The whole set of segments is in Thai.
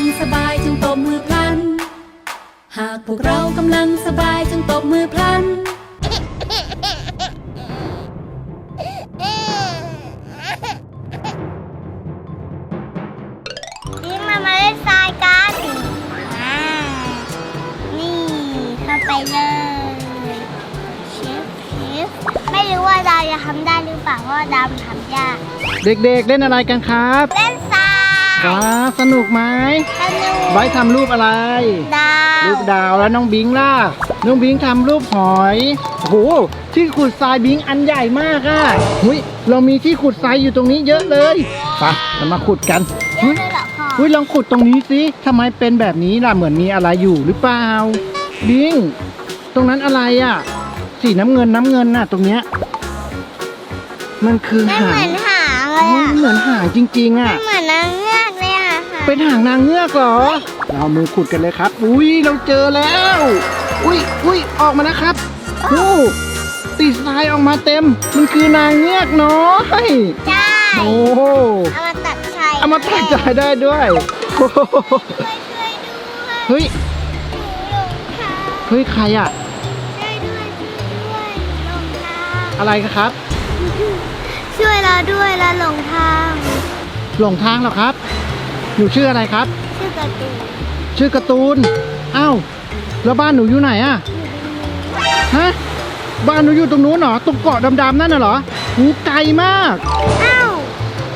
งสบายจงตบมือพลันหากพวกเรากำลังสบายจงตบมือพลันนี่มาเล่นทรายกันนี่เข้าไปเลยเชฟไม่รู้ว่าดาวจะทำได้หรือเปล่าเพราะว่าดาวทำยาก เด็กๆเล่นอะไรกันครับ เล่นทราย ครับสนุกไหม สนุก ไว้ทำรูปอะไร ดาว รูปดาวแล้วน้องบิงล่ะน้องบิงทำรูปหอยโอ้โหที่ขุดทรายบิงอันใหญ่มากอ่ะหุยเรามีที่ขุดทรายอยู่ตรงนี้เยอะเลยไปเรามาขุดกัน เยอะเลยเหรอพ่อ หุยลองขุดตรงนี้สิทำไมเป็นแบบนี้ล่ะเหมือนมีอะไรอยู่หรือเปล่าบิงตรงนั้นอะไรอ่ะสีน้ำเงินน่ะตรงเนี้ยมันคือ ไม่ หา เหมื ง อนหางเลย เฮ้ย อ่ะ เหมือนหางจริงๆอ่ะ ไม่เหมือนนางเงือกเลยอ่ะหาง เป็นหางนางเงือกเหรอ เรามือขุดกันเลยครับ อุ้ยเราเจอแล้ว อุ้ยออกมาแล้วครับโอ้ตีทรายออกมาเต็ม มันคือนางเงือกน้อย ใช่ โอ้โห เอามาตัดไข่ เอามาตัดใจได้ด้วยโอ้โห ช่วยด้วย เฮ้ย หนูหลงทาง เฮ้ยใครอะ ช่วยด้วยหลงทาง อะไรครับ ช่วยเราด้วยเราหลงทาง หลงทางเหรอครับ หนูชื่ออะไรครับ ชื่อการ์ตูน ชื่อการ์ตูนอ้าวแล้วบ้านหนูอยู่ไหนอะฮะ บ้านหนูอยู่ตรงนู้นเหรอ ตรงเกาะดำๆนั่นน่ะเหรอหูไกลมาก อ้าว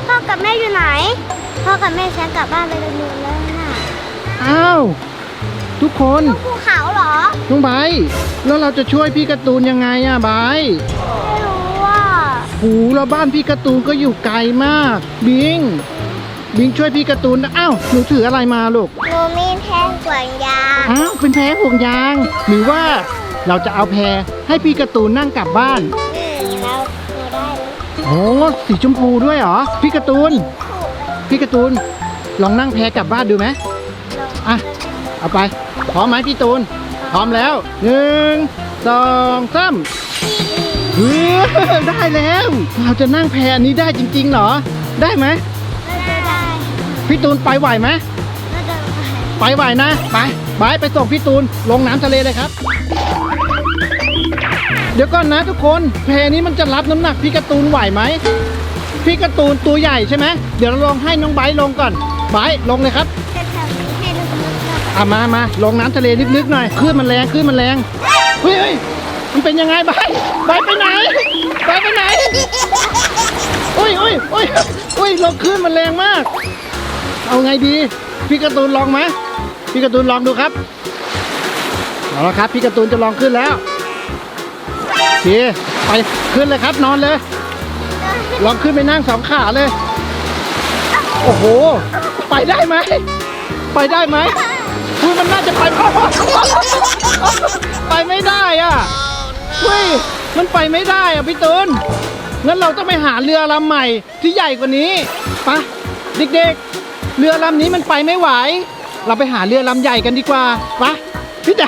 พ่อกับแม่อยู่ไหนพ่อกับแม่ฉันกลับบ้านไปตรงนู้นแล้วน่ะ อ้าวทุกคน ภูเขาเหรอ น้องไบร์ทแล้วเราจะช่วยพี่การ์ตูนยังไงอะไบร์ท ไม่รู้ว่า หูแล้วบ้านพี่การ์ตูนก็อยู่ไกลมาก บิงช่วยพี่การ์ตูนนะอ้าวหนูถืออะไรมาลูก หนูมีแท่งกวางยาง อ้าวเป็นแพห่วงยาง หรือว่าเราจะเอาแพให้พี่การ์ตูนนั่งกลับบ้าน นี่เราได้แล้ว โอ้สีชมพูด้วยเหรอพี่การ์ตูนลองนั่งแพกลับบ้านดูไหมอ่ะเอาไปพร้อมไหมพี่ตูนพร้อมแล้ว1 2 3เฮ้ยได้แล้วเราจะนั่งแพนี้ได้จริงๆเหรอได้ไหม ได้ พี่ตูนไปไหวไหม ก็เดินไป ไปไหวนะไปส่งพี่ตูนลงน้ำทะเลเลยครับ เดี๋ยวก่อนนะทุกคนแพนี้มันจะรับน้ำหนักพี่การ์ตูนไหวไหมพี่การ์ตูนตัวใหญ่ใช่ไหมเดี๋ยวเราลองให้น้องไบร์ทลงก่อนไบร์ทลงเลยครับ จะทำให้ดู มาลงน้ำทะเลลึกๆหน่อยคลื่นมันแรงเฮ้ยมันเป็นยังไงไบร์ทไปไหนอุ้ยลงคลื่นมันแรงมากเอาไงดีพี่การ์ตูนลองไหมพี่การ์ตูนลองดูครับเอาละครับพี่การ์ตูนจะลองขึ้นแล้วโอเคไปขึ้นเลยครับนอนเลยลองขึ้นไปนั่ง2 ขาเลยโอ้โหไปได้ไหมคือมันน่าจะไปไปไม่ได้อ่ะเฮ้ยมันไปไม่ได้อ่ะพี่ตูนงั้นเราต้องไปหาเรือลำใหม่ที่ใหญ่กว่านี้ไปเด็กๆเรือลำนี้มันไปไม่ไหวเราไปหาเรือลำใหญ่กันดีกว่าไปพี่แ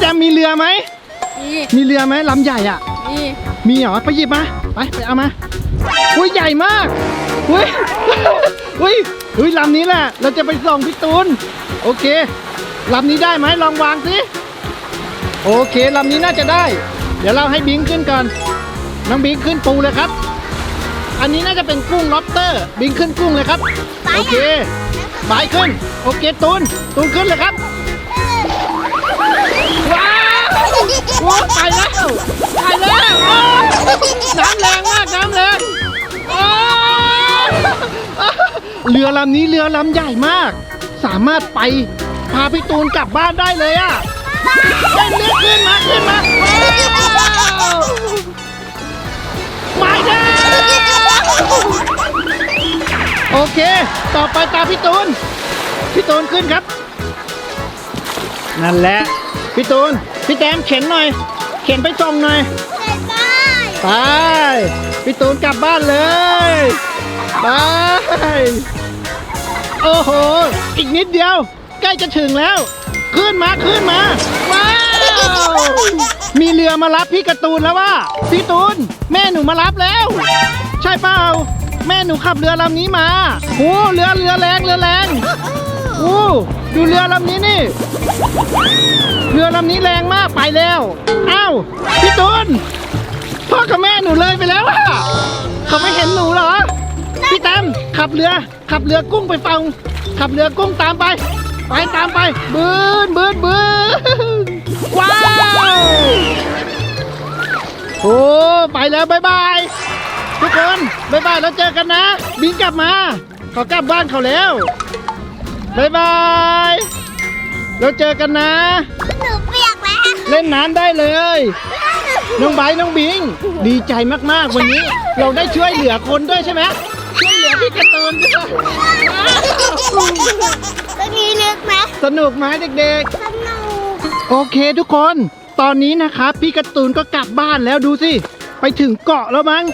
จมมีเรือไหมมีเรือไหมลำใหญ่อ่ะมีเหรอไปหยิบมาไปเอามาอุ้ยใหญ่มากอุ้ยลำนี้แหละเราจะไปส่งพี่ตูนโอเคลำนี้ได้ไหมลองวางสิโอเคลำนี้น่าจะได้เดี๋ยวเราให้บิงขึ้นก่อนน้องบิงขึ้นปูเลยครับอันนี้น่าจะเป็นกุ้งล็อบสเตอร์บิงขึ้นกุ้งเลยครับโอเคบายขึ้นโอเคตูนขึ้นเลยครับว้าวโอ้ไปแล้วโอ้น้ำแรงมากโอ้เรือลำนี้เรือลำใหญ่มากสามารถไปพาพี่ตูนกลับบ้านได้เลยอ่ะเล่นเรือขึ้นมาว้าวมาแล้วโอเคต่อไปตามพี่ตูนขึ้นครับนั่นแหละพี่ตูนพี่แต้มเข็นหน่อยเข็นไปส่งหน่อยไปพี่ตูนกลับบ้านเลยไปโอ้โหอีกนิดเดียวใกล้จะถึงแล้วขึ้นมาว้าวมีเรือมารับพี่การ์ตูนแล้วว่าพี่ตูนแม่หนูมารับแล้วใช่เปล่าแม่หนูขับเรือลำนี้มาโอ้เรือแรง โอ้ดูเรือลำนี้นี่ เรือลำนี้แรงมากไปแล้วอ้าวพี่ตูนพ่อกับแม่หนูเลยไปแล้วอะเขาไม่เห็นหนูเหรอพี่แตมขับเรือกุ้งไปฟังขับเรือกุ้งตามไปตามไปบืนว้าวโอ้ไปแล้วบ๊ายบายทุกคนบ๊ายบายแล้วเจอกันนะบิงกลับมาเขากลับบ้านเขาแล้วบ๊ายบายแล้วเจอกันนะ หนูเปียกแล้ว เล่นน้ำได้เลยน้องไบร์ทน้องบิงดีใจมากๆวันนี้ เราได้ช่วยเหลือคนด้วยใช่ไหมช่วยเหลือพี่การ์ตูนด้วย ตรงนี้ลึกไหม สนุกไหมเด็ก สนุก ๆโอเคทุกคน ตอนนี้นะครับพี่การ์ตูนก็กลับบ้านแล้วดูสิไปถึงเกาะแล้วมั้ง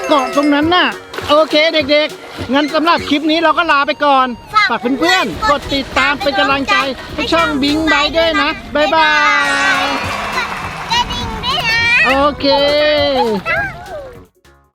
เกาะตรงนั้นน่ะโอเคเด็กๆงั้นสำหรับคลิปนี้เราก็ลาไปก่อนฝากเพื่อนๆกดติดตามเป็นกำลังใจให้ช่องบิงไบท์ด้วยนะบ๊ายบาย กระดิ่งด้วยนะ โอเค ต้อง